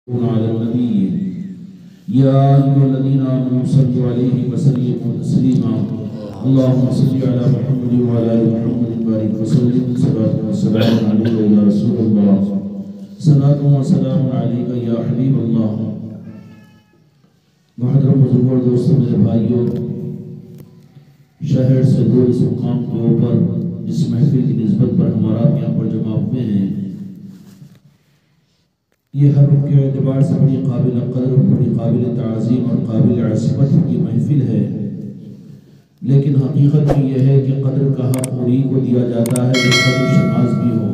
على النبي يا أيها الذين آمنوا صلوا عليه وسلموا تسليما اللهم صل على محمد وعلى آل محمد وبارك وسلم صلاة وسلام عليك يا رسول الله صلاة وسلام عليك يا حبيب الله. محترم بزرگوں اور دوستوں میرے بھائیوں، شہر سے دور اس مقام کے اوپر اس محفل کی نسبت پر ہمارا یہاں پر جمع ہوئے ہیں، یہ ہر رخ کے اعتبار سے بڑی قابل قدر، بڑی قابل تعظیم اور قابل عظمت کی محفل ہے. لیکن حقیقت میں یہ ہے کہ قدر کا حق انہی کو دیا جاتا ہے جو قدر شناس بھی ہو.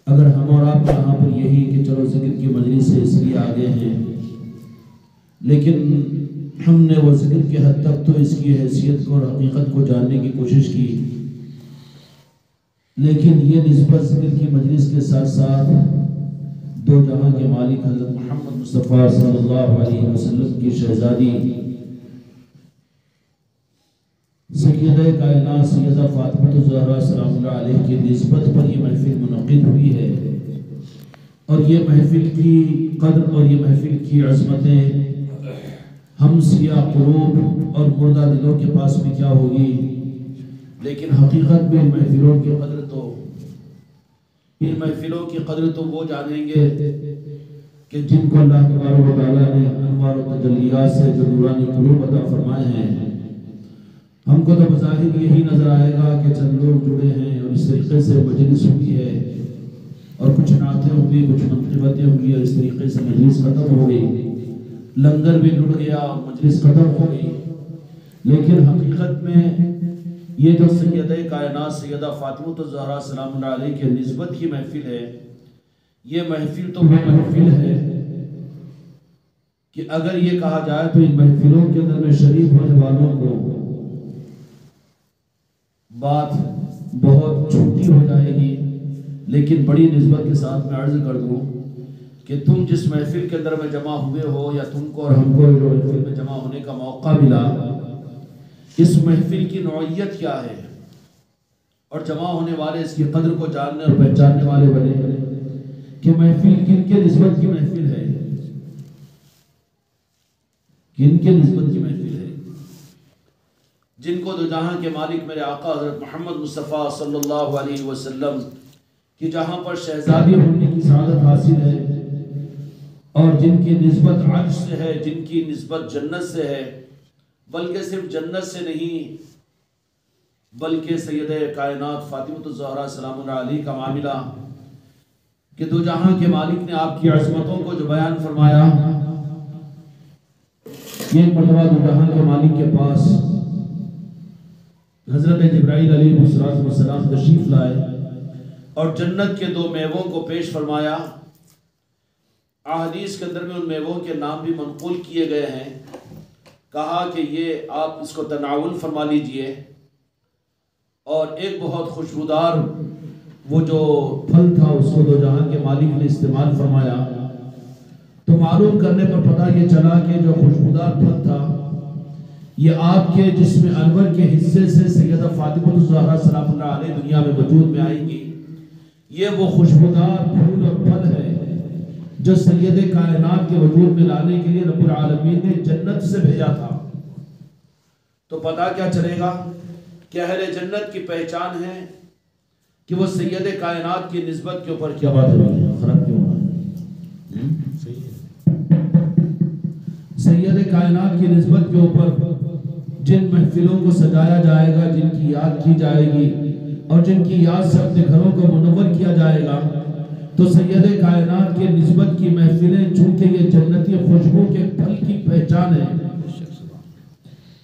اگر ہم اور آپ یہاں پر یہی کہ چلو ذکر کی مجلس سے اس لیے آگے ہیں، لیکن ہم نے وہ ذکر کے حد تک تو اس کی حیثیت کو اور حقیقت کو جاننے کی کوشش کی، لیکن یہ نسبت ذکر کی مجلس کے ساتھ ساتھ دو جہاں کے مالک حضرت محمد مصطفیٰ صلی اللہ علیہ وسلم کی شہزادی سیدہ کائنات سیدہ فاطمہ الزہرا سلام اللہ علیہ کی نسبت پر یہ محفل منعقد ہوئی ہے. اور یہ محفل کی قدر اور یہ محفل کی عظمتیں ہم سیاہ قلوب اور مردہ دلوں کے پاس میں کیا ہوگی، لیکن حقیقت میں ان محفلوں کی قدر تو وہ جانیں گے کہ جن کو اللہ تبارک و تعالیٰ نے انوار و تجلیات سے جو نورانی قلوب عطا فرمائے ہیں. ہم کو تو بظاہر یہی نظر آئے گا کہ چند لوگ جڑے ہیں اور اس طریقے سے مجلس ہوئی ہے اور کچھ نعتیں ہوئی، کچھ منقبتیں ہوئی اور اس طریقے سے مجلس ختم ہو گئی، لنگر بھی لٹ گیا اور مجلس ختم ہو گئی. لیکن حقیقت میں یہ جو سیدہ کائنات سیدہ فاطمہ الزہرا سلام اللہ علیہ کے نسبت کی محفل ہے، یہ محفل تو وہ محفل ہے کہ اگر یہ کہا جائے تو ان محفلوں کے اندر میں شریف ہونے والوں کو بات بہت چھوٹی ہو جائے گی. لیکن بڑی نسبت کے ساتھ میں عرض کر دوں کہ تم جس محفل کے اندر میں جمع ہوئے ہو، یا تم کو اور ہم کو جو محفل میں جمع ہونے کا موقع ملا، اس محفل کی نوعیت کیا ہے اور جمع ہونے والے اس کی قدر کو جاننے اور پہچاننے والے بنے کہ محفل کن کے نسبت کی محفل ہے، کن کے نسبت کی محفل ہے. جن کو دو جہاں کے مالک میرے آقا حضرت محمد مصطفیٰ صلی اللہ علیہ وسلم کی جہاں پر شہزادی ہونے کی سعادت حاصل ہے، اور جن کی نسبت عرش سے ہے، جن کی نسبت جنت سے ہے، بلکہ صرف جنت سے نہیں بلکہ سیدہ کائنات فاطمہ الزہرا سلام اللہ علیہ کا معاملہ کہ دو جہاں کے مالک نے آپ کی عظمتوں کو جو بیان فرمایا، یہ مرتبہ دو جہاں کے مالک کے پاس حضرت جبرائیل علیہ السلام تشریف لائے اور جنت کے دو میووں کو پیش فرمایا. احادیث کے اندر میں ان میووں کے نام بھی منقول کیے گئے ہیں. کہا کہ یہ آپ اس کو تناول فرما لیجئے، اور ایک بہت خوشبودار وہ جو پھل تھا اس کو دو جہاں کے مالک نے استعمال فرمایا. تو معلوم کرنے پر پتہ یہ چلا کہ جو خوشبودار پھل تھا یہ آپ کے جسم انور کے حصے سے سیدہ فاطمہ الزہرا سلام اللہ علیہ دنیا میں وجود میں آئیں گی. یہ وہ خوشبودار پھول اور پھل ہے جو سید کائنات کے وجود میں لانے کے لیے رب العالمین نے جنت سے بھیجا تھا. تو پتہ کیا چلے گا کہ اہل جنت کی پہچان ہے کہ وہ سید کائنات کی نسبت کے اوپر کیا بات ہے، خراب کیوں ہوا ہے، سید کائنات کی نسبت کے اوپر جن محفلوں کو سجایا جائے گا، جن کی یاد کی جائے گی اور جن کی یاد سے اپنے گھروں کو منور کیا جائے گا، تو سید کائنات کے نسبت کی محفلیں چونکہ یہ جنتی خوشبو کے پھل کی پہچان ہے،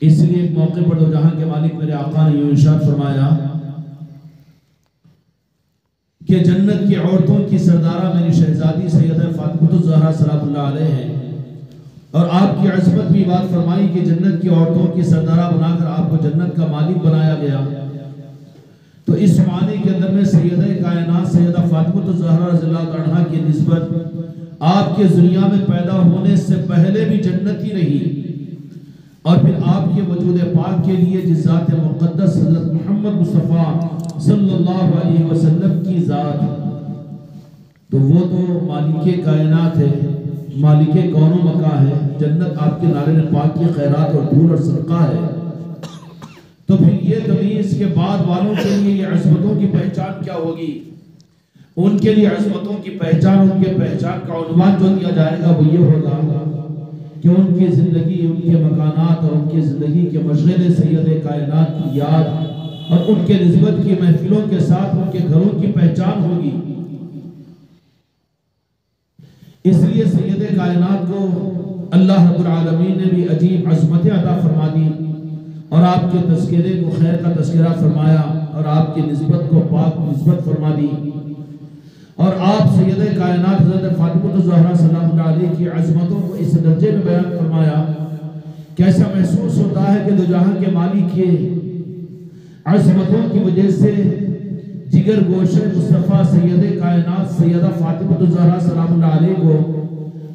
اس لیے ایک موقع پر دو جہاں کے مالک میرے آقا نے یوں ارشاد فرمایا کہ جنت کی عورتوں کی سردارہ میری شہزادی سیدہ فاطمہ الزہرا سلام اللہ علیہ ہے. اور آپ کی عظمت بھی بات فرمائی کہ جنت کی عورتوں کی سردارہ بنا کر آپ کو جنت کا مالک بنایا گیا. تو اس معنی کے اندر میں سیدہ کائنات سیدہ فاطمہ الزہرا رضی اللہ عنہا کی نسبت آپ کے دنیا میں پیدا ہونے سے پہلے بھی جنتی رہی، اور پھر آپ کے وجود پاک کے لیے جس ذات مقدس حضرت محمد مصطفیٰ صلی اللہ علیہ وسلم کی ذات تو وہ تو مالک کائنات ہے، مالک کون و مکان ہے، جنت آپ کے نارے پاک کی خیرات اور دھول اور صدقہ ہے۔ تو پھر یہ تمیز کے بعد والوں کے لیے یہ عصمتوں کی پہچان کیا ہوگی؟ ان کے لیے عصمتوں کی پہچان، ان کے پہچان کا عنوان جو دیا جائے گا وہ یہ ہوگا کہ ان کی زندگی، ان کے مکانات اور ان کی زندگی کے مشغلے سید کائنات کی یاد اور ان کے نسبت کی محفلوں کے ساتھ ان کے گھروں کی پہچان ہوگی۔ اس لیے سید کائنات کو اللہ رب العالمین نے بھی عجیب عظمت عطا فرما دی اور آپ کے تذکرے کو خیر کا تذکرہ فرمایا اور آپ کی نسبت کو پاک نسبت فرما دی، اور آپ سید کائنات حضرت فاطمہ الزہرا سلام اللہ علیہ کی عظمتوں کو اس درجے میں بیان فرمایا کہ ایسا محسوس ہوتا ہے کہ دو جہاں کے مالک کے عظمتوں کی وجہ سے جگر گوشہ مصطفیٰ سید کائنات سیدہ فاطمہ الزہرا سلام اللہ علیہ کو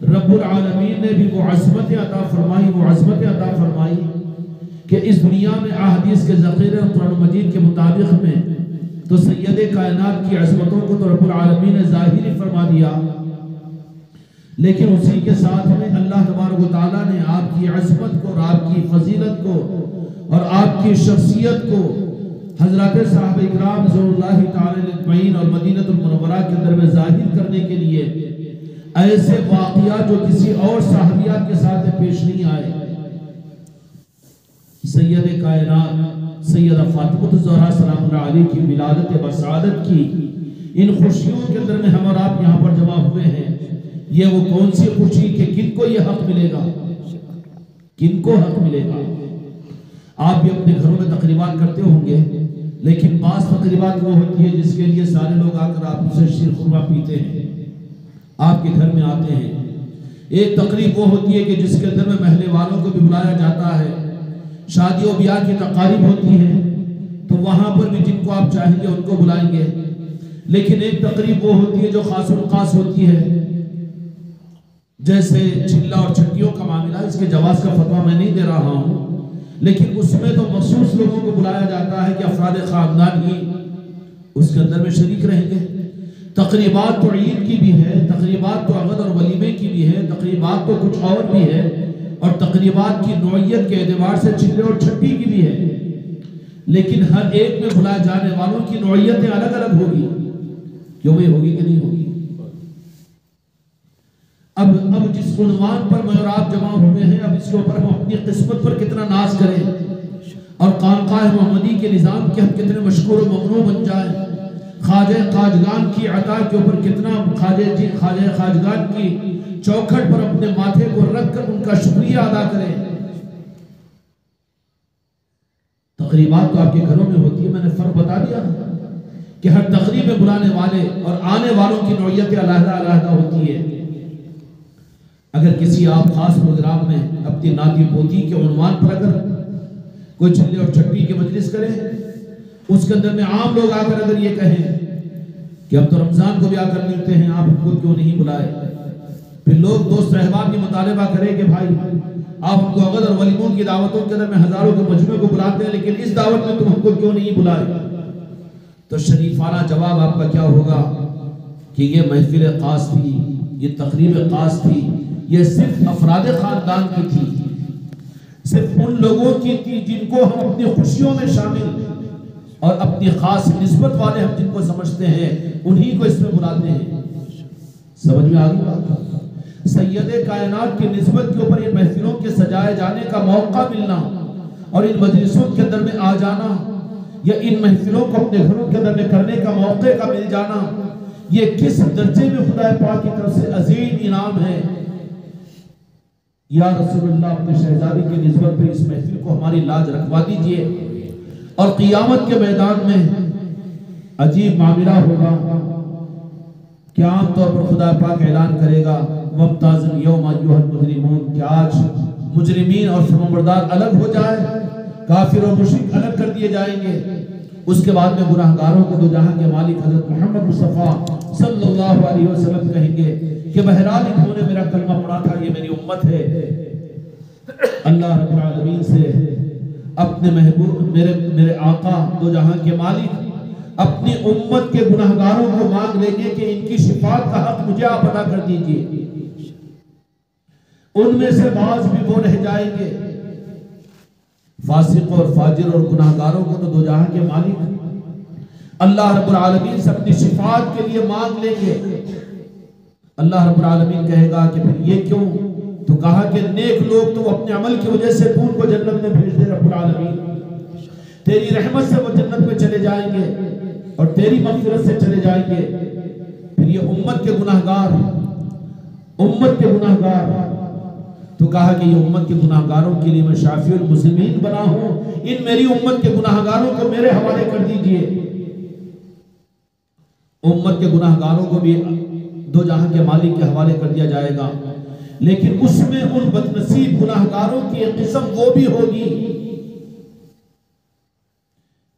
رب العالمین نے بھی وہ عظمت عطا فرمائی کہ اس دنیا میں احادیث کے ذخیرے اور قرآن مجید کے مطابق میں تو سید کائنات کی عظمتوں کو تو رب العالمین نے ظاہری فرما دیا، لیکن اسی کے ساتھ میں اللہ تبارک و تعالیٰ نے آپ کی عظمت کو اور آپ کی فضیلت کو اور آپ کی شخصیت کو حضرات صحابہ اکرام رضوان اللہ تعالی اجمعین اور مدینہ المنورہ کے اندر میں ظاہر کرنے کے لیے ایسے واقعات جو کسی اور صحابیات کے ساتھ پیش نہیں آئے۔ سید کائنات سیدہ فاطمہ الزہرا سلام اللہ علیہ کی ولادت بسعادت کی ان خوشیوں کے اندر میں ہم اور آپ یہاں پر جمع ہوئے ہیں، یہ وہ کون سی خوشی کہ کن کو یہ حق ملے گا، کن کو حق ملے گا؟ آپ بھی اپنے گھروں میں تقریبات کرتے ہوں گے، لیکن بعض تقریبات وہ ہوتی ہے جس کے لیے سارے لوگ آ کر آپ سے شیر خورما پیتے ہیں، آپ کے گھر میں آتے ہیں۔ ایک تقریب وہ ہوتی ہے کہ جس کے اندر میں محلے والوں کو بھی بلایا جاتا ہے، شادی و بیاہ کی تقاریب ہوتی ہیں تو وہاں پر بھی جن کو آپ چاہیں گے ان کو بلائیں گے، لیکن ایک تقریب وہ ہوتی ہے جو خاص الخاص ہوتی ہے، جیسے چلہ اور چھٹیوں کا معاملہ، اس کے جواز کا فتویٰ میں نہیں دے رہا ہوں، لیکن اس میں تو مخصوص لوگوں کو بلایا جاتا ہے کہ افراد خاندان ہی اس کے اندر میں شریک رہیں گے۔ تقریبات تو عید کی بھی ہے، تقریبات تو عقد اور ولیمے کی بھی ہے، تقریبات تو کچھ اور بھی ہے، اور تقریبات کی نوعیت کے اعتبار سے چلے اور چھٹی کی بھی ہے، لیکن ہر ایک میں بلائے جانے والوں کی نوعیتیں الگ الگ ہوگی، کیوں بھئی ہوگی کہ نہیں ہوگی؟ اب جس عنوان پر میں اور آپ جمع ہوئے ہیں، اب اس کے اوپر ہم اپنی قسمت پر کتنا ناز کریں اور خانقاہ محمدی کے نظام کے ہم کتنے مشکور و ممنوع بن جائیں، خواجہ خواجگان کی عطا کے اوپر کتنا خواجہ خواجگان کی چوکھٹ پر اپنے ماتھے کو رکھ کر ان کا شکریہ ادا کریں۔ تقریبات تو آپ کے گھروں میں ہوتی ہے، میں نے فرق بتا دیا کہ ہر تقریب میں بلانے والے اور آنے والوں کی نوعیت علیحدہ علیحدہ ہوتی ہے۔ اگر کسی آپ خاص پروگرام میں اپنی ناتی پوتی کے عنوان پر اگر کوئی چلے اور چھٹی کی مجلس کرے، اس کے اندر میں عام لوگ آ کر اگر یہ کہیں کہ اب تو رمضان کو بھی آ کر ملتے ہیں، آپ ہم کو کیوں نہیں بلائے؟ پھر لوگ دوست احباب کی مطالبہ کریں کہ بھائی آپ ہم کو عقد اور ولیموں کی دعوتوں کے اندر میں ہزاروں کے مجمع کو بلاتے ہیں، لیکن اس دعوت میں تم ہم کو کیوں نہیں بلائے؟ تو شریفانہ جواب آپ کا کیا ہوگا کہ یہ محفل خاص تھی، یہ تقریب خاص تھی، یہ صرف افراد خاندان کی تھی، صرف ان لوگوں کی تھی جن کو ہم اپنی خوشیوں میں شامل اور اپنی خاص نسبت والے ہم جن کو سمجھتے ہیں انہی کو اس میں بلاتے ہیں۔ سمجھ میں آگئی بات؟ سید کائنات کی نسبت کے اوپر ان محفلوں کے سجائے جانے کا موقع ملنا اور ان مجلسوں کے اندر میں آ جانا یا ان محفلوں کو اپنے گھروں کے اندر میں کرنے کا موقع کا مل جانا، یہ کس درجے میں خدا پاک کی طرف سے عظیم انعام ہے۔ یا رسول اللہ اپنے شہزادی کی نسبت پہ اس محفل کو ہماری لاج رکھوا دیجئے، اور قیامت کے میدان میں عجیب معاملہ ہوگا کہ عام طور پر خدا پاک اعلان کرے گا وَامْتَازُوا الْيَوْمَ أَيُّهَا الْمُجْرِمُونَ کہ آج مجرمین اور فرمانبردار الگ ہو جائے، کافر اور مشرک الگ کر دیے جائیں گے۔ اس کے بعد میں گناہگاروں کو دو جہاں کے مالک حضرت محمد مصطفیٰ صلی اللہ علیہ وسلم کہیں گے کہ بہرحال انہوں نے میرا کلمہ پڑھا تھا، یہ میری امت ہے۔ اللہ رب العالمین سے اپنے محبوب میرے آقا دو جہاں کے مالک اپنی امت کے گناہگاروں کو مانگ لیں گے کہ ان کی شفاعت کا حق مجھے آپ ادا کر دیجئے. ان میں سے بعض بھی وہ رہ جائیں گے. فاسق اور فاجر اور گناہگاروں کو تو دو جہاں کے مالک اللہ رب العالمین سے اپنی شفاعت کے لیے مانگ لیں گے. اللہ رب العالمین کہے گا کہ پھر یہ کیوں؟ تو کہا کہ نیک لوگ تو اپنے عمل کی وجہ سے تو ان کو جنت میں بھیج دے رب العالمین. تیری رحمت سے وہ جنت میں چلے جائیں گے اور تیری مغفرت سے چلے جائیں گے. پھر یہ امت کے گناہگار تو کہا کہ یہ امت کے گناہگاروں کے لیے میں شافی المسلمین بنا ہوں. ان میری امت کے گناہگاروں کو میرے حوالے کر دیجئے. امت کے گناہگاروں کو بھی دو جہاں کے مالک کے حوالے کر دیا جائے گا. لیکن اس میں ان بدنصیب گناہگاروں کی ایک قسم وہ بھی ہوگی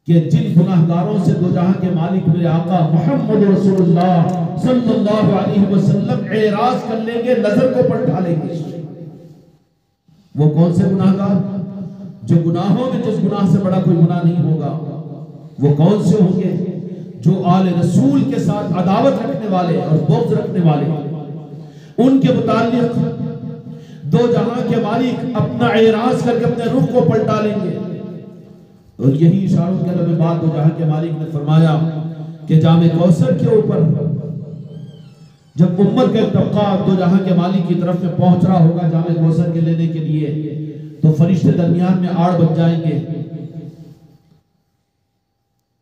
کہ جن گناہگاروں سے دو جہاں کے مالک میرے آقا محمد رسول اللہ صلی اللہ علیہ وسلم اعراض کر لیں گے، نظر کو پلٹا لیں گے. وہ کون سے گناہگار؟ جو گناہوں میں جس گناہ سے بڑا کوئی گناہ نہیں ہوگا. وہ کون سے ہوں گے؟ جو آل رسول کے ساتھ عداوت رکھنے والے اور بغض رکھنے والے. ان کے متعلق دو جہاں کے مالک اپنا اعراض کر کے اپنے رخ کو پلٹا لیں گے. اور یہی اشاروں کے لبے بعد دو جہاں کے مالک نے فرمایا کہ جام کوثر کے اوپر جب امت کا ایک طبقہ دو جہاں کے مالک کی طرف میں پہنچ رہا ہوگا جام کوثر کے لینے کے لیے، تو فرشتے درمیان میں آڑ بن جائیں گے.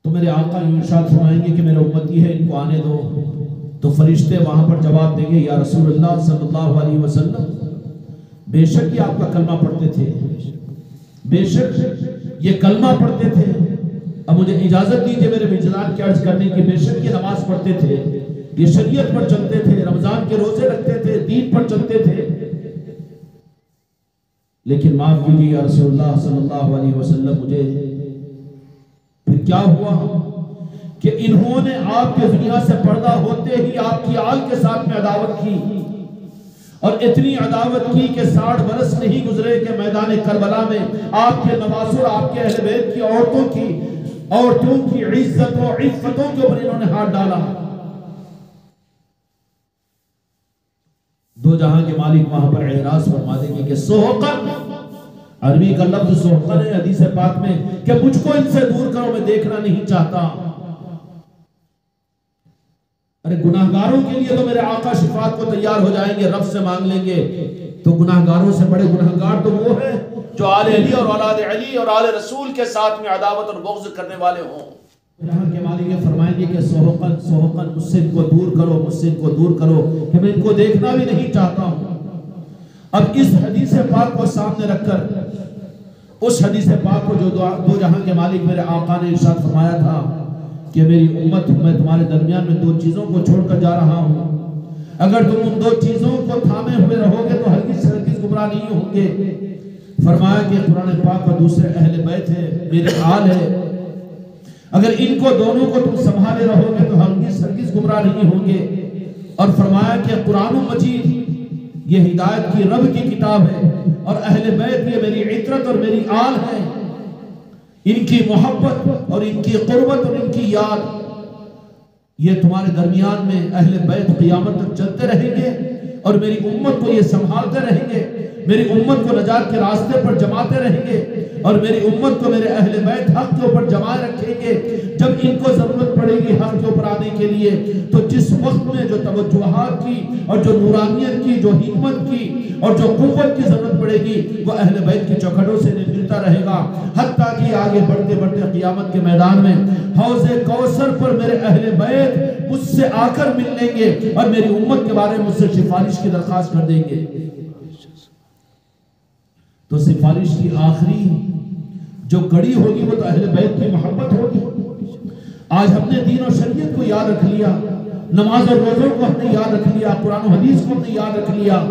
تو میرے آقا یوں ارشاد فرمائیں گے کہ میرے امتی ہے، ان کو آنے دو. تو فرشتے وہاں پر جواب دیں گے، یا رسول اللہ صلی اللہ علیہ وسلم، بے شک یہ آپ کا کلمہ پڑھتے تھے، بے شک یہ کلمہ پڑھتے تھے. اب مجھے اجازت دیجئے میرے وجدان کی عرض کرنے کی. بے شک یہ نماز پڑھتے تھے، یہ شریعت پر چلتے تھے، رمضان کے روزے رکھتے تھے، دین پر چلتے تھے، لیکن معاف کیجیے یا رسول اللہ صلی اللہ علیہ وسلم، مجھے پھر کیا ہوا کہ انہوں نے آپ کے دنیا سے پردہ ہوتے ہی آپ کی آل کے ساتھ میں عداوت کی، اور اتنی عداوت کی کہ 60 برس نہیں گزرے کہ میدان کربلا میں آپ کے نواسر، آپ کے اہل بیت کی عورتوں کی عزت و عفتوں کے اوپر انہوں نے ہاتھ ڈالا. دو جہاں کے مالک وہاں پر اعراض فرما دیں گے کہ سوحقن، عربی کا لفظ سوحقن ہے حدیث پاک میں، کہ مجھ کو ان سے دور کرو، میں دیکھنا نہیں چاہتا. ارے گناہگاروں کے لیے تو میرے آقا شفاعت کو تیار ہو جائیں گے، رب سے مانگ لیں گے. تو گناہگاروں سے بڑے گناہگار تو وہ ہیں جو آل علی اور اولاد علی اور آل رسول کے ساتھ میں عداوت اور بغض کرنے والے ہوں. یہاں کے مالک یہ فرمائیں گے کہ سوحقن مجھ سے ان کو دور کرو، مجھ سے ان کو دور کرو کہ میں ان کو دیکھنا بھی نہیں چاہتا ہوں. اب اس حدیث پاک کو سامنے رکھ کر اس حدیث پاک کو جو دو جہاں کے مالک میرے آقا نے ارشاد فرمایا تھا کہ میری امت، میں تمہارے درمیان میں دو چیزوں کو چھوڑ کر جا رہا ہوں، اگر تم ان دو چیزوں کو تھامے ہوئے رہو گے تو ہرگز گمراہ نہیں ہوں گے. فرمایا کہ قرآن پاک اور دوسرے اہل بیت ہے، میرے آل ہے، اگر ان کو دونوں کو تم سنبھالے رہو گے تو ہرگز گمراہ نہیں ہوں گے. اور فرمایا کہ قرآن مجید یہ ہدایت کی رب کی کتاب ہے، اور اہل بیت یہ میری عطرت اور میری آل ہے. ان کی محبت اور ان کی قربت اور ان کی یاد، یہ تمہارے درمیان میں اہل بیت قیامت تک چلتے رہیں گے، اور میری امت کو یہ سنبھالتے رہیں گے، میری امت کو نجات کے راستے پر جماتے رہیں گے، اور میری امت کو میرے اہل بیت حق کے اوپر جمائے رکھیں گے. جب ان کو ضرورت پڑے گی حق کے اوپر آنے کے لیے، تو جس وقت میں جو توجہات کی اور جو نورانیت کی، جو حکمت کی اور جو قوت کی ضرورت پڑے گی، وہ اہل بیت کی چوکھٹوں سے ملتا رہے گا، حتیٰ کہ آگے بڑھتے بڑھتے قیامت کے میدان میں حوض کوثر پر میرے اہل بیت مجھ سے آ کر مل لیں گے اور میری امت کے بارے میں مجھ سے سفارش کی درخواست کر دیں گے. تو سفارش کی آخری جو کڑی ہوگی وہ تو اہل بیت کی محبت ہوگی. آج ہم نے دین اور شریعت کو یاد رکھ لیا، نماز اور روزوں کو ہم نے یاد رکھ لیا، قرآن و حدیث کو ہم نے یاد رکھ لیا،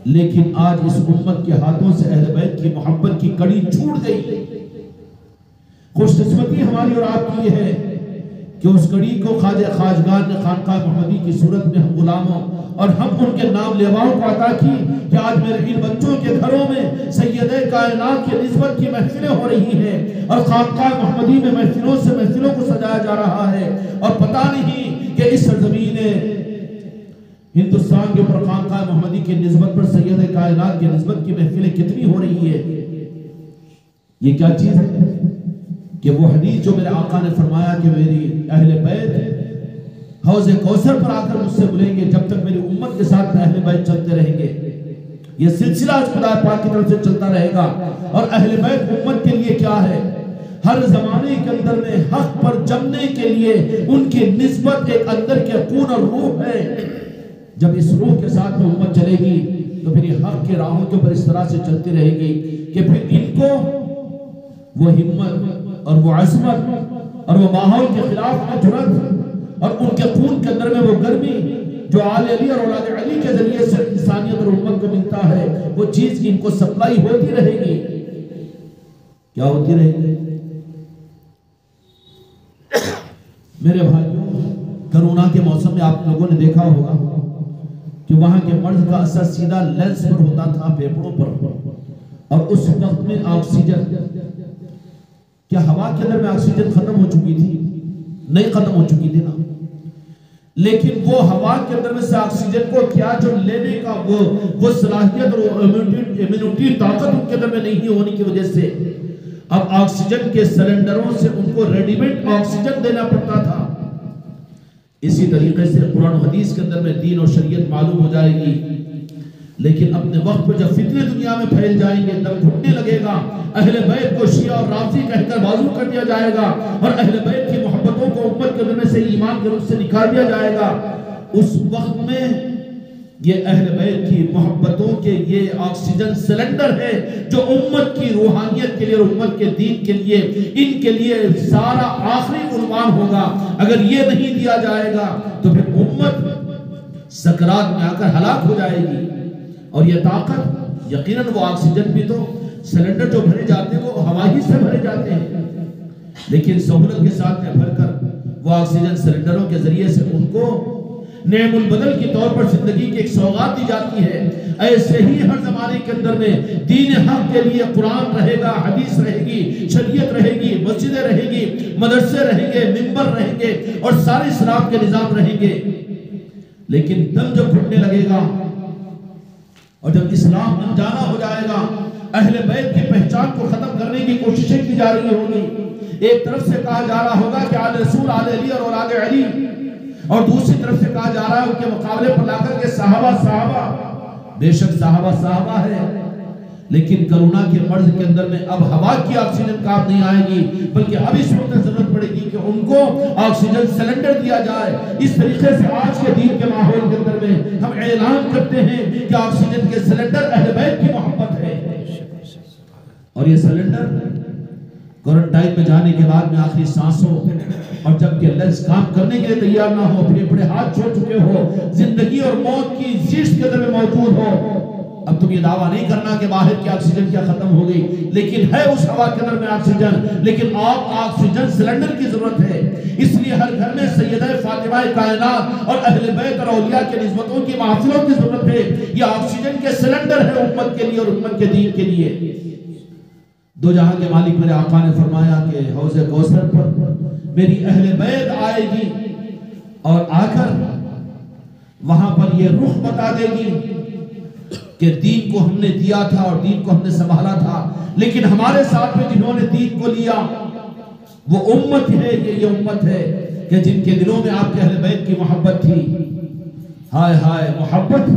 لیکن آج اس امت کے ہاتھوں سے اہل بیت کی محبت کی کڑی چھوٹ گئی. خوش قسمتی ہماری اور آپ کی یہ ہے کہ اس کڑی کو خواجہ خواجگان نے خانقاہ محمدی کی صورت میں ہم غلاموں اور ہم ان کے نام لیواؤں کو عطا کی کہ آج میرے ان بچوں کے گھروں میں سید کائنات کی نسبت کی محفلیں ہو رہی ہیں اور خانقاہ محمدی میں محفلوں سے محفلوں کو سجایا جا رہا ہے، اور پتہ نہیں کہ اس سرزمین ہندوستان کے اوپر خانقاہ محمدی کی نسبت پر سید کائنات کی نسبت کی محفلیں کتنی ہو رہی ہے۔ یہ کیا چیز ہے کہ وہ حدیث جو میرے آقا نے فرمایا کہ میری اہل بیت حوض کوثر پر آ کر مجھ سے ملیں گے جب تک میری امت کے ساتھ اہل بیت چلتے رہیں گے، یہ سلسلہ خدا پاک کی طرف سے چلتا رہے گا۔ اور اہل بیت امت کے لیے کیا ہے؟ ہر زمانے کے اندر میں حق پر جمنے کے لیے ان کی نسبت ایک اندر کے خون اور روح ہے۔ جب اس روح کے ساتھ میں امت چلے گی تو پھر یہ حق کے راہوں کے اوپر اس طرح سے چلتی رہے گی کہ پھر ان کو وہ ہمت اور وہ عظمت اور وہ ماحول کے خلاف میں جرأت اور ان کے خون کے اندر میں وہ گرمی جو آل علی اور اولاد علی کے ذریعے سے انسانیت اور امت کو ملتا ہے، وہ چیز ان کو سپلائی ہوتی رہے گی۔ کیا ہوتی رہے گی؟ میرے بھائیوں، کرونا کے موسم میں آپ لوگوں نے دیکھا ہوگا کہ وہاں کے مرض کا اثر سیدھا لینس پر ہوتا تھا، پھیپھڑوں پر، اور اس وقت میں آکسیجن، کیا ہوا کے اندر میں آکسیجن ختم ہو چکی تھی؟ نہیں ختم ہو چکی تھی نا، لیکن وہ ہوا کے اندر میں سے آکسیجن کو کیا جو لینے کا وہ صلاحیت اور امیونٹی طاقت ان کے اندر میں نہیں ہونے کی وجہ سے اب آکسیجن کے سلنڈروں سے ان کو ریڈی میڈ آکسیجن دینا پڑتا تھا۔ اسی طریقے سے قرآن و حدیث کے اندر میں دین اور شریعت معلوم ہو جائے گی، لیکن اپنے وقت پر جب فتنے دنیا میں پھیل جائیں گے دم گھٹنے لگے گا، اہل بیت کو شیعہ اور رافضی کہہ کر بازو کر دیا جائے گا اور اہل بیت کی محبتوں کو امت کے اندر سے ایمان کے روپ سے نکال دیا جائے گا۔ اس وقت میں یہ اہل بیت کی محبتوں کے یہ آکسیجن سلنڈر ہے جو امت کی روحانیت کے لیے اور امت کے دین کے لیے ان کے لیے سارا آخری عنوان ہوگا۔ اگر یہ نہیں دیا جائے گا تو پھر امت سکرات میں آ کر ہلاک ہو جائے گی۔ اور یہ طاقت یقیناً وہ آکسیجن بھی تو سلنڈر جو بھرے جاتے ہیں وہ ہوا ہی سے بھرے جاتے ہیں، لیکن سہولت کے ساتھ میں بھر کر وہ آکسیجن سلنڈروں کے ذریعے سے ان کو نعم البدل کی طور پر زندگی کی ایک سوغات دی جاتی ہے۔ ایسے ہی ہر زمانے کے اندر میں دین حق کے لیے قرآن رہے گا، حدیث رہے گی، شریعت رہے گی، مسجدیں رہیں گی، مدرسے رہیں گے، منبر رہیں گے اور سارے اسلام کے نظام رہیں گے، لیکن دم جب گھٹنے لگے گا اور جب اسلام انجانا ہو جائے گا، اہل بیت کی پہچان کو ختم کرنے کی کوششیں کی جا رہی ہوگی۔ ایک طرف سے کہا جا رہا ہوگا کہ آل رسول، آل علی اور اولاد علی، اور دوسری طرف سے کہا جا رہا ہے ان کے مقابلے پر لا کر کے صحابہ۔ بے شک صحابہ ہے، لیکن کرونا کے مرض کے اندر میں اب ہوا کی آکسیجن کام نہیں آئے گی، بلکہ اب اس وقت ضرورت پڑے گی کہ ان کو آکسیجن سلنڈر دیا جائے۔ اس طریقے سے آج کے دین کے ماحول کے اندر میں ہم اعلان کرتے ہیں کہ آکسیجن کے سلنڈر اہل بیت کی محبت ہے، اور یہ سلنڈر کوارنٹائن میں جانے کے بعد میں آخری سانسوں اور جب کہ لنز کام کرنے کے لیے تیار نہ ہو، پھر ہاتھ چھوڑ چکے ہو، زندگی اور موت کی زیشت کے اندر میں موجود ہو، اب تم یہ دعویٰ نہیں کرنا کہ باہر کی آکسیجن کیا ختم ہو گئی، لیکن ہے اس ہوا کے اندر میں آکسیجن، لیکن آپ آکسیجن سلنڈر کی ضرورت ہے۔ اس لیے ہر گھر میں سیدہ فاطمہ کائنات اور اہل بیت اور اولیاء کے نسبتوں کی محفلوں کی ضرورت ہے۔ یہ آکسیجن کے سلنڈر ہے امت کے لیے اور امت کے دین کے لیے۔ دو جہاں کے مالک میرے آقا نے فرمایا کہ حوض کوثر پر میری اہل بیت آئے گی اور آ کر وہاں پر یہ رخ بتا دے گی کہ دین کو ہم نے دیا تھا اور دین کو ہم نے سنبھالا تھا، لیکن ہمارے ساتھ میں جنہوں نے دین کو لیا وہ امت ہے، یہ امت ہے کہ جن کے دلوں میں آپ کے اہل بیت کی محبت تھی۔ ہائے ہائے محبت!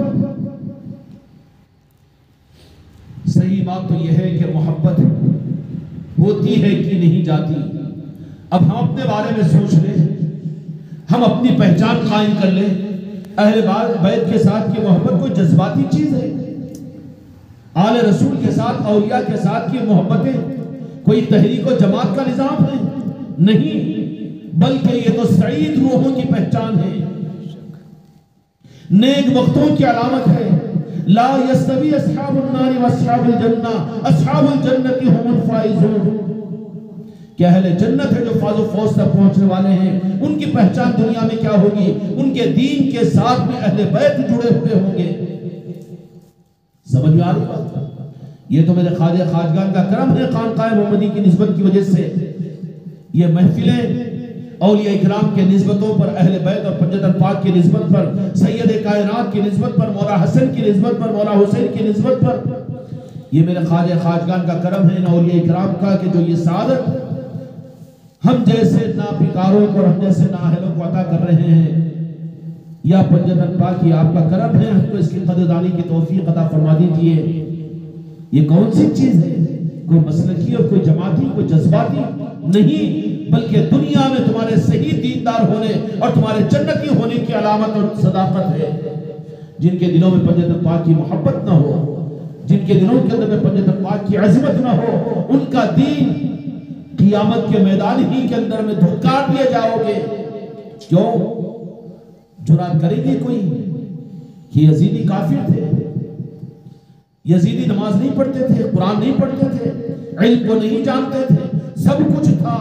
صحیح بات تو یہ ہے کہ محبت ہوتی ہے کہ نہیں جاتی۔ اب ہم اپنے بارے میں سوچ لیں، ہم اپنی پہچان قائم کر لیں۔ اہل بیت کے ساتھ کی محبت کوئی جذباتی چیز ہے؟ آل رسول کے ساتھ، اولیاء کے ساتھ کی محبتیں کوئی تحریک و جماعت کا نظام ہے؟ نہیں، بلکہ یہ تو سعید روحوں کی پہچان ہے، نیک وقتوں کی علامت ہے۔ لا یستوی اصحاب النار واصحاب الجنہ، اصحاب الجنۃ هم الفائزون۔ کہ اہل جنت ہے جو فاز و فوز تک پہنچنے والے ہیں، ان کی پہچان دنیا میں کیا ہوگی؟ ان کے دین کے ساتھ میں اہل بیت جڑے ہوئے ہوں گے۔ سمجھ میں آ رہی بات؟ یہ تو میرے خواجہ خواجگان کا کرم ہے خانقاہ محمدی کی نسبت کی وجہ سے۔ یہ محفلیں اولیاء اکرام کے نسبتوں پر، اہل بیت اور پنجتن پاک کی نسبت پر، سید کائنات کی نسبت پر، مولا حسن کی نسبت پر، مولا حسین کی نسبت پر، یہ میرے خواجہ خواجگان کا کرم ہے ان اولیاء اکرام کا کہ جو یہ سعادت ہم جیسے ناپکاروں کو اور ہم جیسے نااہلوں کو عطا کر رہے ہیں۔ یا پنجتن پاک کی آپ کا کرم ہے، ہم کو اس کی قدردانی کی توفیق عطا فرما دیجئے۔ یہ کون سی چیز ہے؟ کوئی مسلکی اور کوئی جماعتی، کوئی جذباتی نہیں، بلکہ دنیا میں تمہارے صحیح دیندار ہونے اور تمہارے جنتی ہونے کی علامت اور صداقت ہے۔ جن کے دلوں میں پنجتن پاک کی محبت نہ ہو، جن کے دلوں کے اندر میں پنجتن پاک کی عظمت نہ ہو، ان کا دین قیامت کے میدان ہی کے اندر میں دھکار دیے جاؤ گے۔ کیوں؟ جرات کرے گی کوئی کہ یزیدی کافر تھے، یزیدی نماز نہیں پڑھتے تھے، قرآن نہیں پڑھتے تھے، علم کو نہیں جانتے تھے، سب کچھ تھا،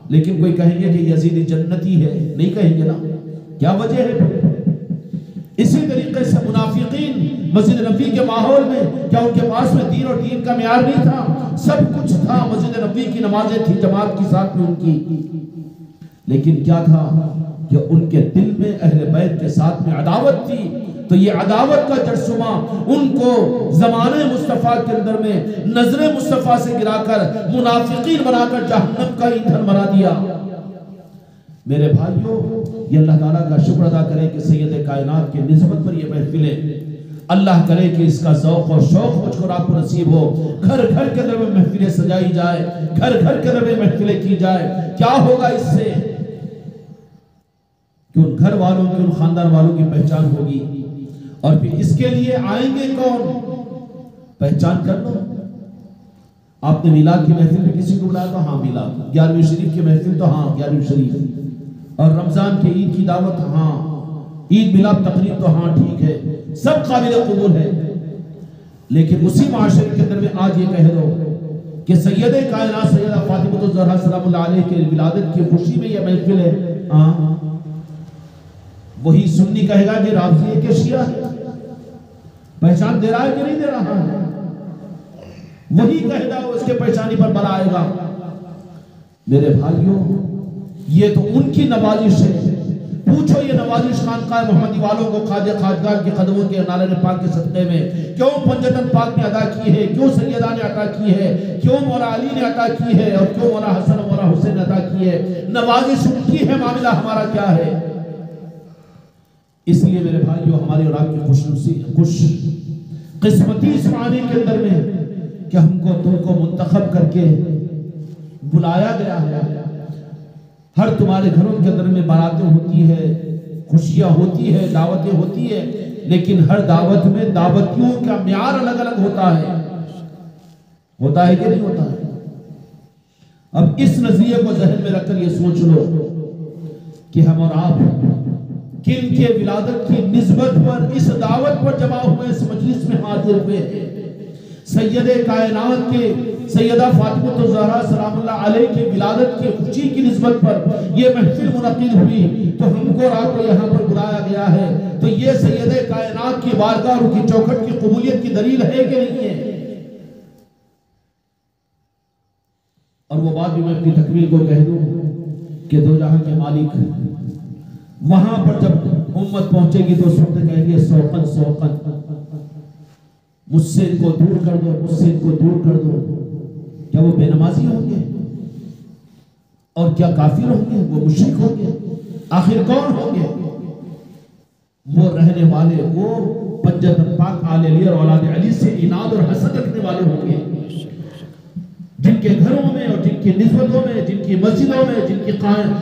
لیکن کوئی کہیں گے کہ یزیدی جنتی ہے؟ نہیں کہیں گے نا۔ کیا وجہ ہے؟ اسی طریقے سے منافقین مسجد نبوی کے ماحول میں، کیا ان کے پاس میں دین اور دین کا معیار نہیں تھا؟ سب کچھ تھا، مسجد نبوی کی نمازیں تھی جماعت کی ساتھ میں ان کی، لیکن کیا تھا کہ ان کے دل میں اہل بیت کے ساتھ میں عداوت تھی۔ تو یہ عداوت کا جرثومہ ان کو زمانے مصطفیٰ کے اندر میں نظر مصطفیٰ سے گرا کر منافقین بنا کر جہنم کا ایندھن بنا دیا۔ میرے بھائیوں، یہ اللہ تعالیٰ کا شکر ادا کرے کہ سید کائنات کے نسبت پر یہ محفلیں، اللہ کرے کہ اس کا ذوق اور شوق مجھ کو آپ کو نصیب ہو، گھر گھر کے اندر میں محفلیں سجائی جائے، گھر گھر کے اندر میں محفلیں کی جائے۔ کیا ہوگا اس سے؟ کہ ان گھر والوں کی، ان خاندان والوں کی پہچان ہوگی، اور پھر اس کے لیے آئیں گے کون؟ پہچان کر لو۔ آپ نے میلاد کی محفل میں کسی کو بلایا تو ہاں میلاد، 11ویں شریف کی محفل تو ہاں 11ویں شریف، اور رمضان کے عید کی دعوت ہاں، عید میلاد تقریب تو ہاں ٹھیک ہے، سب قابل قبول ہے۔ لیکن اسی معاشرے کے اندر میں آج یہ کہہ دو کہ سید کائنات سیدہ فاطمہ الزہرا سلام اللہ علیہ کے ولادت کی خوشی میں یہ محفل ہے، ہاں، وہی سنی کہے گا کہ رافضی ہے کہ شیعہ ہے؟ پہچان دے رہا ہے کہ نہیں دے رہا ہے؟ وہی کہے گا، اس کے پہچانی پر بلا آئے گا۔ میرے بھائیوں، یہ تو ان کی نوازش ہے۔ پوچھو یہ نوازش خانقاہ محمدی والوں کو خواجہ خواجگان کے قدموں کے نالے پاک کے صدقے میں کیوں پنجتن پاک نے عطا کی ہے، کیوں سیدہ نے عطا کی ہے، کیوں مولا علی نے عطا کی ہے، اور کیوں مولا حسن و مولا حسین نے عطا کی ہے؟ نوازش ان کی ہے، معاملہ ہمارا کیا ہے؟ اس لیے میرے بھائیوں، ہماری اور آپ کی خوش قسمتی اس معنی کے اندر میں کہ ہم کو تم کو منتخب کر کے بلایا گیا ہے۔ ہر تمہارے گھروں کے اندر میں باراتیں ہوتی ہے، خوشیاں ہوتی ہے، دعوتیں ہوتی ہے، لیکن ہر دعوت میں دعوتیوں کا معیار الگ الگ ہوتا ہے۔ ہوتا ہے کہ نہیں ہوتا ہے؟ اب اس نظریے کو ذہن میں رکھ کر یہ سوچ لو کہ ہم اور آپ کن کے ولادت کی نسبت پر اس دعوت پر جمع ہوئے، اس مجلس میں حاضر ہوئے ہیں۔ سید کائنات کے سیدہ فاطمہ الزہرا سلام اللہ علیہ کی ولادت کی خوشی کی نسبت پر یہ محفل منعقد ہوئی، تو ہم کو اور آپ کو یہاں پر بلایا گیا ہے، تو یہ سید کائنات کی بارگاہ اور کی چوکھٹ کی قبولیت کی دلیل ہے کہ نہیں ہے؟ اور وہ بات بھی میں اپنی تکمیل کو کہہ دوں کہ دو جہاں کے مالک وہاں پر جب امت پہنچے گی تو اس وقت کہیں گے سوقن سوقن، مجھ سے ان کو دور کر دو، مجھ سے ان کو دور کر دو۔ کیا وہ بے نمازی ہوں گے؟ اور کیا کافر ہوں گے؟ وہ مشرک ہوں گے؟ آخر کون ہوں گے؟ وہ رہنے والے، وہ پنجتن پاک آل علی اور اولاد علی سے عناد اور حسد رکھنے والے ہوں گے، جن کے گھروں میں اور جن کی نسبتوں میں، جن کی مسجدوں میں، جن کی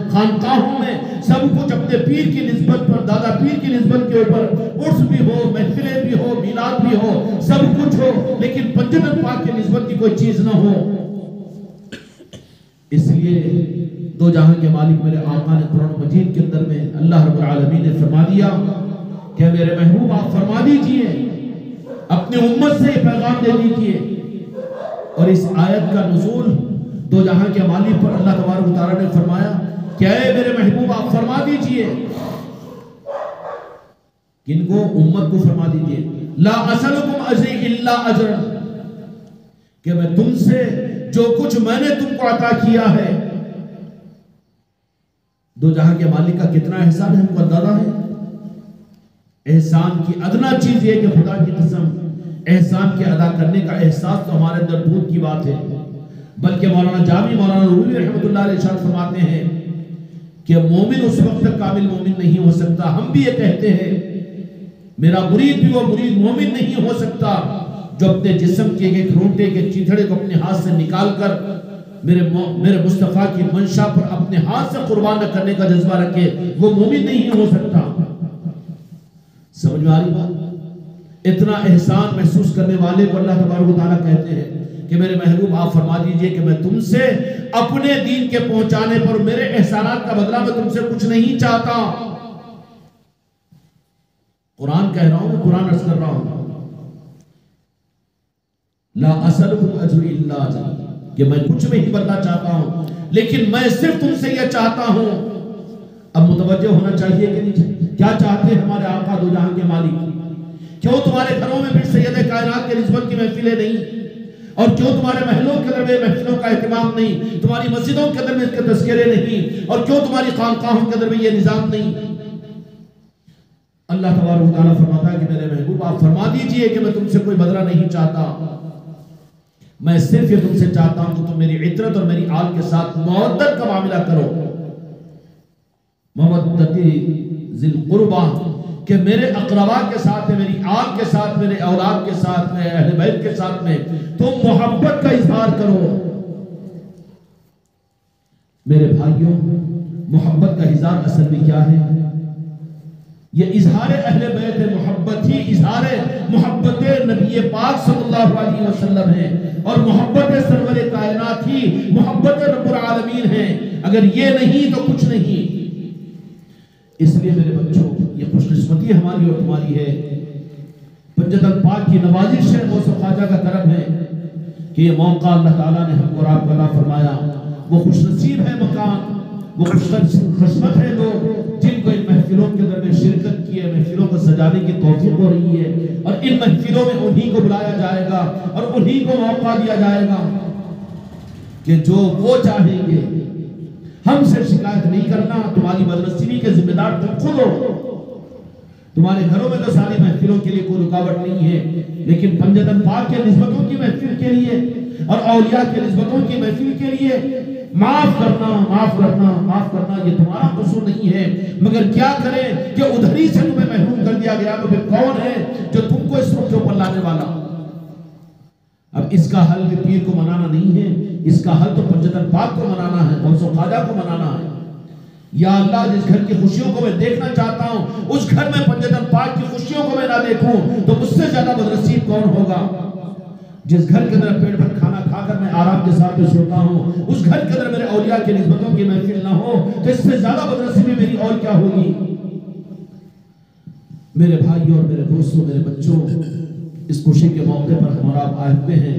خانقاہوں میں سب کچھ اپنے پیر کی نسبت پر، دادا پیر کی نسبت کے اوپر عرس بھی ہو، محفلیں بھی ہو، میلاد بھی ہو، سب کچھ ہو، لیکن پنجتن پاک کی نسبت کی کوئی چیز نہ ہو۔ اس لیے دو جہاں کے مالک میرے آقا نے قرآن مجید کے اندر میں اللہ رب العالمین نے فرما دیا کہ میرے محبوب آپ فرما دیجئے، اپنی امت سے پیغام دے دیجئے۔ اور اس آیت کا نزول دو جہاں کے مالک پر اللہ تبارک و تعالیٰ نے فرمایا کہ اے میرے محبوب آپ فرما دیجئے. کن کو؟ امت کو فرما دیجئے. لا اسألکم اجری الا اجرا، کہ میں تم سے جو کچھ میں نے تم کو عطا کیا ہے. دو جہاں کے مالک کا کتنا احسان ہے ہم کو اندازہ ہے. احسان کی ادنا چیز یہ کہ خدا کی قسم احسان کے ادا کرنے کا احساس تو ہمارے اندر دودھ کی بات ہے. بلکہ مولانا جامی مولانا رومی رحمۃ اللہ علیہ ارشاد فرماتے ہیں کہ مومن اس وقت تک کامل مومن نہیں ہو سکتا. ہم بھی یہ کہتے ہیں میرا مرید بھی وہ مرید مومن نہیں ہو سکتا جو اپنے جسم کے ایک روٹے کے چیتھڑے کو اپنے ہاتھ سے نکال کر میرے مصطفیٰ کی منشا پر اپنے ہاتھ سے قربان نہ کرنے کا جذبہ رکھے. وہ مومن نہیں ہو سکتا. سمجھ میں آ رہی بات؟ اتنا احسان محسوس کرنے والے کو اللہ تبارک و تعالیٰ کہتے ہیں کہ میرے محبوب آپ فرما دیجئے کہ میں تم سے اپنے دین کے پہنچانے پر میرے احسانات کا بدلہ میں تم سے کچھ نہیں چاہتا. قرآن کہہ رہا ہوں، قرآن عرض کر رہا ہوں. لا اسألکم اجر الا اجر، کہ میں کچھ نہیں بدلہ چاہتا ہوں، لیکن میں صرف تم سے یہ چاہتا ہوں. اب متوجہ ہونا چاہیے کہ نہیں؟ کیا چاہتے ہیں ہمارے آقا دو جہاں کے مالک؟ کیوں تمہارے گھروں میں بھی سید کائنات کے نسبت کی محفلیں نہیں؟ اور کیوں تمہارے محلوں کے اندر میں محفلوں کا اہتمام نہیں؟ تمہاری مسجدوں کے اندر میں اس کے تذکرے نہیں؟ اور کیوں تمہاری خانقاہوں کے اندر میں یہ نظام نہیں؟ اللہ تبارک و تعالیٰ فرماتا ہے کہ میرے محبوب آپ فرما دیجئے کہ میں تم سے کوئی بدلہ نہیں چاہتا. میں صرف یہ تم سے چاہتا ہوں کہ تم میری عطرت اور میری آل کے ساتھ مودت کا معاملہ کرو. مودتی ذی القربہ، کہ میرے اقربا کے ساتھ، میری آل کے ساتھ، میرے اولاد کے ساتھ، میرے اہل بیت کے ساتھ میں تم محبت کا اظہار کرو. میرے بھائیوں، محبت کا اظہار اصل میں کیا ہے؟ یہ اظہار اہل بیت محبت ہی اظہار محبت نبی پاک صلی اللہ علیہ وسلم ہے، اور محبت سرور کائنات ہی محبت رب العالمین ہے. اگر یہ نہیں تو کچھ نہیں. اس لیے میرے بچوں، یہ خوش قسمتی ہماری اور تمہاری ہے، پنجتن پاک کی نوازش ہے، غوث و خواجہ کا کرم ہے کہ یہ موقع اللہ تعالیٰ نے ہم کو رات کو عطا فرمایا. وہ خوش نصیب ہے مکان، وہ خوش قسمت ہے لوگ جن کو ان محفلوں کے اندر میں شرکت کی ہے، محفلوں کو سجانے کی توفیق ہو رہی ہے. اور ان محفلوں میں انہی کو بلایا جائے گا اور انہی کو موقع دیا جائے گا کہ جو وہ چاہیں گے. ہم سے شکایت نہیں کرنا. تمہاری بدنصیبی کے ذمہ دار تم خود ہو. تمہارے گھروں میں تو ساری محفلوں کے لیے کوئی رکاوٹ نہیں ہے، لیکن پنجتن پاک کے نسبتوں کی محفل کے لیے اور اولیاء کے نسبتوں کی محفل کے لیے معاف کرنا، معاف کرنا، معاف کرنا یہ تمہارا قصور نہیں ہے. مگر کیا کریں کہ ادھری سے تمہیں محروم کر دیا گیا، تو پھر کون ہے جو تم کو اس وقت کے اوپر لانے والا؟ اب اس کا حل بھی پیر کو منانا نہیں ہے، اس کا حل تو پنجتن پاک کو منانا ہے، غوث و خواجہ کو منانا ہے. یا اللہ، جس گھر کی خوشیوں کو میں دیکھنا چاہتا ہوں اس گھر میں پنجتن پاک کی خوشیوں کو میں نہ دیکھوں تو مجھ سے زیادہ بدنصیب کون ہوگا؟ جس گھر کے اندر پیٹ بھر کھانا کھا کر میں آرام کے ساتھ سوتا ہوں، اس گھر کے اندر میرے اولیاء کی نسبتوں کی محفل نہ ہو تو اس سے زیادہ بدنصیبی میری اور کیا ہوگی؟ میرے بھائیوں اور میرے دوستوں، میرے بچوں، اس خوشی کے موقع پر ہم اور آپ آئے ہوئے ہیں.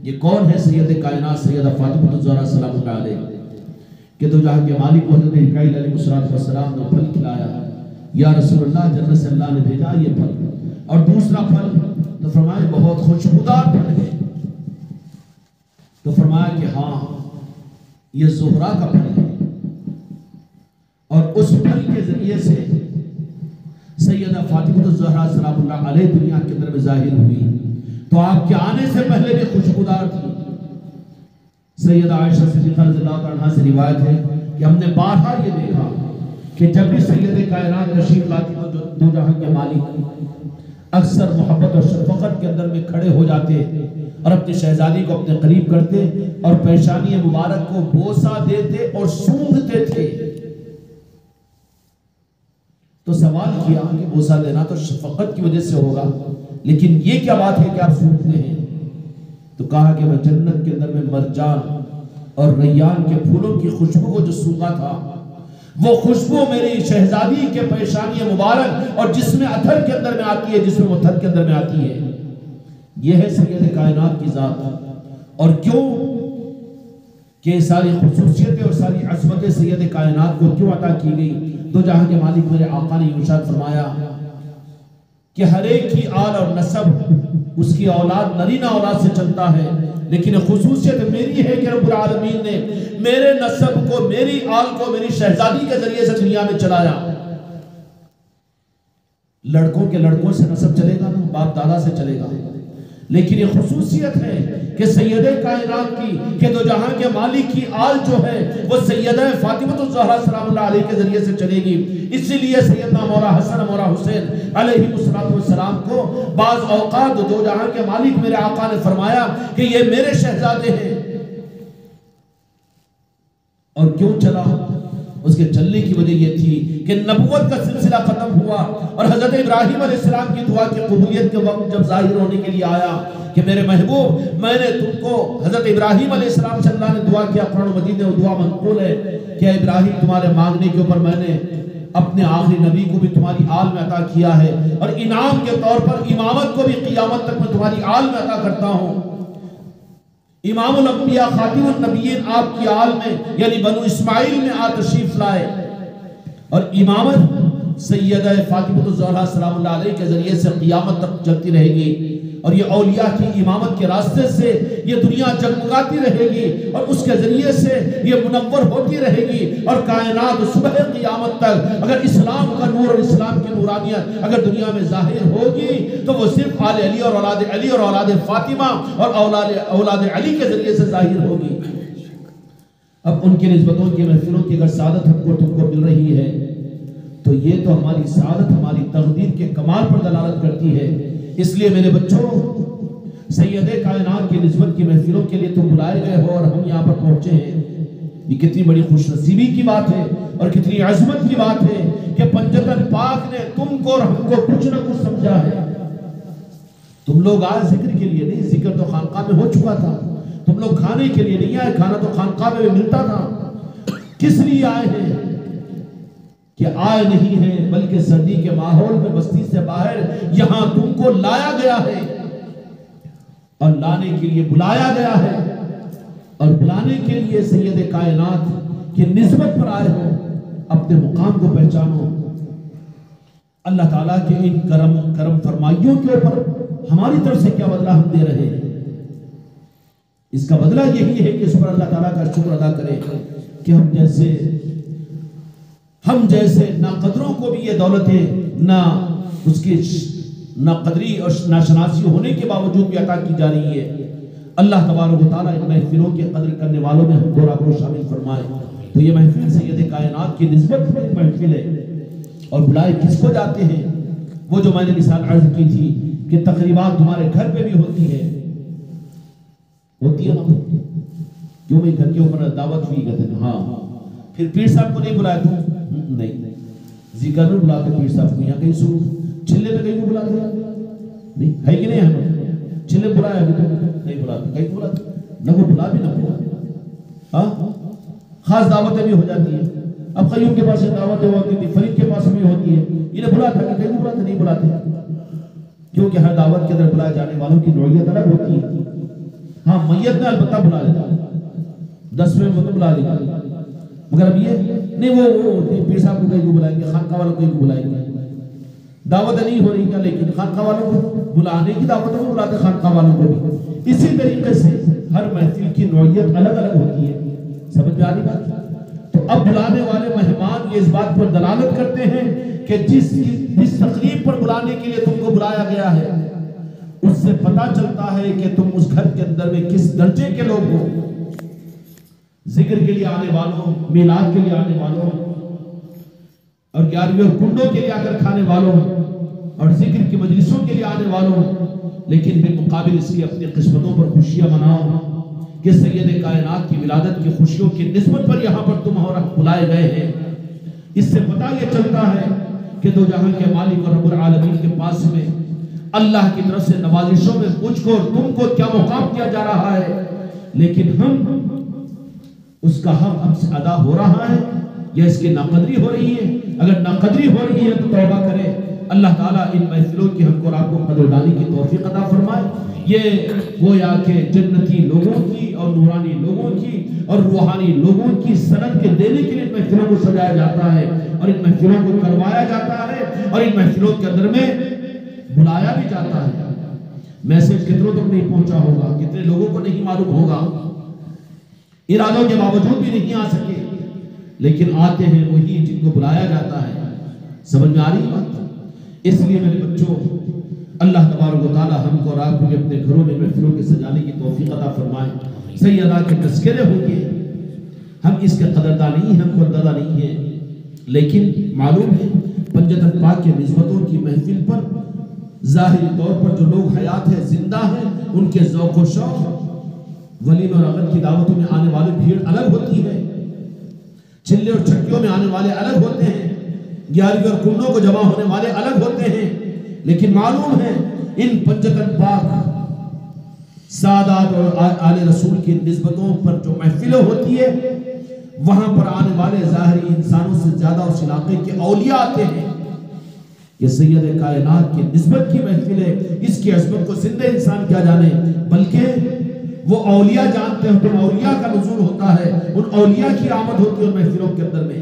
یہ کون ہے؟ سید کائنات سیدہ فاطمہ الزہرا سلام اللہ علیہ، کہ تو جہاں کے مالک حضرت اسماعیل علیہ السلام نے پھل کھلایا. یا رسول اللہ، جنت سے اللہ نے بھیجا یہ پھل. اور دوسرا پھل تو فرمایا بہت خوشبودار پھل ہے. تو فرمایا کہ ہاں یہ زہرا کا پھل ہے، اور اس پھل کے ذریعے سے سیدہ فاطمہ الزہرا سلام اللہ علیہ دنیا کے اندر میں ظاہر ہوئی. تو آپ کے آنے سے پہلے بھی خوشبودار تھی. سیدہ عائشہ صدیقہ رضی اللہ عنہا سے روایت ہے کہ ہم نے بارہا یہ دیکھا کہ جب بھی سید کائنات تشریف لاتی تو دو جہاں کے مالک اکثر محبت اور شفقت کے اندر میں کھڑے ہو جاتے اور اپنی شہزادی کو اپنے قریب کرتے اور پیشانی مبارک کو بوسہ دیتے اور سونگھتے تھے. تو سوال کیا کہ بوسہ دینا تو شفقت کی وجہ سے ہوگا، لیکن یہ کیا بات ہے کہ آپ سونگھتے ہیں؟ تو کہا کہ میں جنت کے اندر میں مرجان اور ریان کے پھولوں کی خوشبو کو جو سونگا تھا، وہ خوشبو میری شہزادی کے پیشانی مبارک اور جس میں اتھر کے اندر میں آتی ہے، جس میں متھر کے اندر میں آتی ہے. یہ ہے سید کائنات کی ذات. اور کیوں کہ ساری خصوصیتیں اور ساری عظمتیں سید کائنات کو کیوں عطا کی گئی؟ دو جہاں کے مالک میرے آقا نے ارشاد فرمایا کہ ہر ایک کی آل اور نسب اس کی اولاد نرینہ اولاد سے چلتا ہے، لیکن خصوصیت میری ہے کہ رب العالمین نے میرے نسب کو، میری آل کو میری شہزادی کے ذریعے سے دنیا میں چلایا۔ لڑکوں کے لڑکوں سے نسب چلے گا نا، باپ دادا سے چلے گا، لیکن یہ خصوصیت ہے کہ سید کائنات کی، کہ دو جہاں کے مالک کی آل جو ہے وہ سیدہ فاطمہ الزہرا سلام اللہ علیہ کے ذریعے سے چلے گی۔ اسی لیے سیدنا مولا حسن مولا حسین علیہ السلام کو بعض اوقات دو جہاں کے مالک میرے آقا نے فرمایا کہ یہ میرے شہزادے ہیں۔ اور کیوں چلا؟ اس کے چلنے کی وجہ یہ تھی کہ نبوت کا سلسلہ ختم ہوا اور حضرت ابراہیم علیہ السلام کی دعا کی قبولیت کے وقت جب ظاہر ہونے کے لیے آیا کہ میرے محبوب، میں نے تم کو، حضرت ابراہیم علیہ السلام سے اللہ نے دعا کیا، قرآن مجید میں دعا منقول ہے کہ ابراہیم تمہارے مانگنے کے اوپر میں نے اپنے آخری نبی کو بھی تمہاری آل میں عطا کیا ہے، اور انعام کے طور پر امامت کو بھی قیامت تک میں تمہاری آل میں عطا کرتا ہوں۔ امام الانبیاء خاتم النبیین آپ کی آل میں یعنی بنو اسماعیل میں تشریف لائے، اور امامت سیدہ فاطمہ الزہرا سلام اللہ علیہ کے ذریعے سے قیامت تک چلتی رہے گی، اور یہ اولیاء کی امامت کے راستے سے یہ دنیا جگمگاتی رہے گی، اور اس کے ذریعے سے یہ منور ہوتی رہے گی، اور کائنات صبح قیامت تک اگر اسلام کا نور اور اسلام کی نورانیت اگر دنیا میں ظاہر ہوگی تو وہ صرف آل علی اور اولاد علی اور اولاد فاطمہ اور اولاد علی کے ذریعے سے ظاہر ہوگی۔ اب ان کی نسبتوں کی محفلوں کی اگر سعادت ہم کو تم کو مل رہی ہے تو یہ تو ہماری سعادت ہماری تقدیر کے کمال پر دلالت کرتی ہے۔ اس لیے میرے بچوں، سید کائنات کی نسبت کی محفلوں کے لیے تم بلائے گئے ہو اور ہم یہاں پر پہنچے ہیں، یہ کتنی بڑی خوش نصیبی کی بات ہے اور کتنی عظمت کی بات ہے کہ پنجتن پاک نے تم کو اور ہم کو کچھ نہ کچھ سمجھا ہے۔ تم لوگ آئے ذکر کے لیے نہیں، ذکر تو خانقاہ میں ہو چکا تھا، تم لوگ کھانے کے لیے نہیں آئے، کھانا تو خانقاہ میں ملتا تھا۔ کس لیے آئے ہیں؟ کہ آئے نہیں ہیں بلکہ سردی کے ماحول میں بستی سے باہر یہاں تم کو لایا گیا ہے، اور لانے کے لیے بلایا گیا ہے، اور بلانے کے لیے سید کائنات کی نسبت پر آئے ہو۔ اپنے مقام کو پہچانو۔ اللہ تعالیٰ کے ان کرم فرمائیوں کے اوپر ہماری طرف سے کیا بدلہ ہم دے رہے ہیں؟ اس کا بدلہ یہی ہے کہ اس پر اللہ تعالیٰ کا شکر ادا کرے کہ ہم جیسے ناقدروں کو بھی یہ دولت ہے، نہ اس کی ناقدری اور ناشناسی ہونے کے باوجود بھی عطا کی جا رہی ہے۔ اللہ تبارک و تعالیٰ ان محفلوں کی قدر کرنے والوں میں ہم کو راہ شامل فرمائے۔ تو یہ محفل سید کائنات کی نسبت پر محفل ہے، اور بلائے کس کو جاتے ہیں؟ وہ جو میں نے مثال عرض کی تھی کہ تقریبات تمہارے گھر پہ بھی ہوتی ہے نا، کیوں بھائی گھر کے اوپر دعوت ہوئی کہتے ہیں، ہاں پھر پیر صاحب کو نہیں بلایا تو نہیں، ذکر میں بلاتے پیر صاحب کو، یہاں کہیں سنو چھلے میں کہیں کو بلاتے نہیں ہے کہ نہیں؟ ہم چھلے بلایا ابھی تو نہیں بلاتے، کہیں بلاتے نہ وہ بلا بھی نہ بلا، ہاں خاص دعوتیں بھی ہو جاتی ہیں۔ اب قیوم کے پاس دعوتیں ہوتی تھی، فرید کے پاس بھی ہوتی ہے، انہیں بلاتا کہ کہیں بلاتے نہیں بلاتے، کیونکہ ہر دعوت کے اندر بلائے جانے والوں کی نوعیت الگ ہوتی ہے۔ ہاں میت میں البتہ بلا لیتا، 10 میں وہ تو بلا لیتا، مگر اب یہ نہیں وہ پیر صاحب کو کہیں کو بلائیں گے، خانقاہ والوں کو کہیں کو بلائیں گے، دعوت نہیں ہو رہی کیا، لیکن خانقاہ والوں کو بلانے کی دعوتوں کو بلاتے، خانقاہ والوں کو بھی۔ اسی طریقے سے ہر محفل کی نوعیت الگ الگ ہوتی ہے، سمجھ میں آ رہی بات؟ تو اب بلانے والے مہمان یہ اس بات پر دلالت کرتے ہیں کہ جس تقریب پر بلانے کے لیے تم کو بلایا گیا ہے اس سے پتہ چلتا ہے کہ تم اس گھر کے اندر میں کس درجے کے لوگ ہو۔ ذکر کے لیے آنے والوں، میلاد کے لیے آنے والوں، اور 11ویں اور کنڈوں کے لیے آ کر کھانے والوں، اور ذکر کی مجلسوں کے لیے آنے والوں، لیکن بالمقابل اس کی اپنی قسمتوں پر خوشیاں مناؤ کہ سید کائنات کی ولادت کی خوشیوں کی نسبت پر یہاں پر تم اور ہم بلائے گئے ہیں۔ اس سے پتہ یہ چلتا ہے کہ دو جہاں کے مالک اور رب العالمین کے پاس میں اللہ کی طرف سے نوازشوں میں مجھ کو اور تم کو کیا مقام دیا جا رہا ہے، لیکن ہم اس کا حق ہم سے ادا ہو رہا ہے یا اس کی ناقدری ہو رہی ہے؟ اگر ناقدری ہو رہی ہے تو توبہ کرے، اللہ تعالیٰ ان محفلوں کی ہم کو اور آپ کو قدردانی کی توفیق عطا فرمائے۔ یہ گویا کہ جنتی لوگوں کی اور نورانی لوگوں کی اور روحانی لوگوں کی سند کے دینے کے لیے ان محفلوں کو سجایا جاتا ہے اور ان محفلوں کو کروایا جاتا ہے اور ان محفلوں کے اندر میں بلایا بھی جاتا ہے۔ میسج کتنوں تک نہیں پہنچا ہوگا، کتنے لوگوں کو نہیں معلوم ہوگا، ارادوں کے باوجود بھی نہیں آ سکے، لیکن آتے ہیں وہی جن کو بلایا جاتا ہے۔ سمجھ میں آ رہی بات؟ اس لیے میرے بچوں، اللہ تبارک و تعالی ہم کو اور آپ کو بھی اپنے گھروں میں محفلوں کے سجانے کی توفیق عطا فرمائے۔ سیدہ کے تذکرے ہوں گے، ہم اس کے قدردان نہیں ہیں، ہم کو اندازہ نہیں ہے، لیکن معلوم ہے پنجتن پاک کے نسبتوں کی محفل پر ظاہری طور پر جو لوگ حیات ہے، زندہ ہیں، ان کے ذوق و شوق ولیمے اور عقد کی دعوتوں میں آنے والی بھیڑ الگ ہوتی ہے، چلے اور چھٹیوں میں آنے والے الگ ہوتے ہیں، گیارہویں اور کنوں کو جمع ہونے والے الگ ہوتے ہیں، لیکن معلوم ہے ان پنجتن پاک سادات اور آل رسول کی نسبتوں پر جو محفلیں ہوتی ہے، وہاں پر آنے والے ظاہری انسانوں سے زیادہ اس علاقے کے اولیاء آتے ہیں۔ یہ سید کائنات کی نسبت کی محفل ہے، اس کی عظمت کو زندہ انسان کیا جانے، بلکہ وہ اولیاء جانتے ہیں، تو اولیاء کا نزول ہوتا ہے، ان اولیاء کی آمد ہوتی ہے ان محفلوں کے اندر میں۔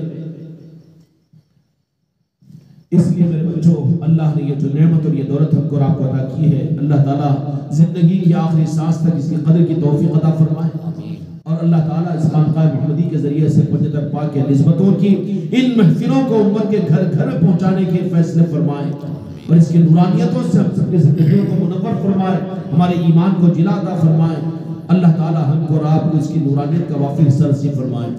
اس لیے میرے بچوں، اللہ نے یہ جو نعمت اور یہ دولت ہم کو اور آپ کو عطا کی ہے، اللہ تعالیٰ زندگی کی آخری سانس تک اس کی قدر کی توفیق عطا فرمائے، اور اللہ تعالیٰ اس خانقاہ محمدی کے ذریعے سے پنجتن پاک کے نسبتوں کی ان محفلوں کو امت کے گھر گھر میں پہنچانے کے فیصلے فرمائے، اور اس کی نورانیتوں سے ہم سب کی زندگیوں کو منور فرمائے، ہمارے ایمان کو جلا عطا فرمائے۔ اللہ تعالیٰ ہم کو اور آپ کو اس کی نورانیت کا وافر حصہ نصیب فرمائے۔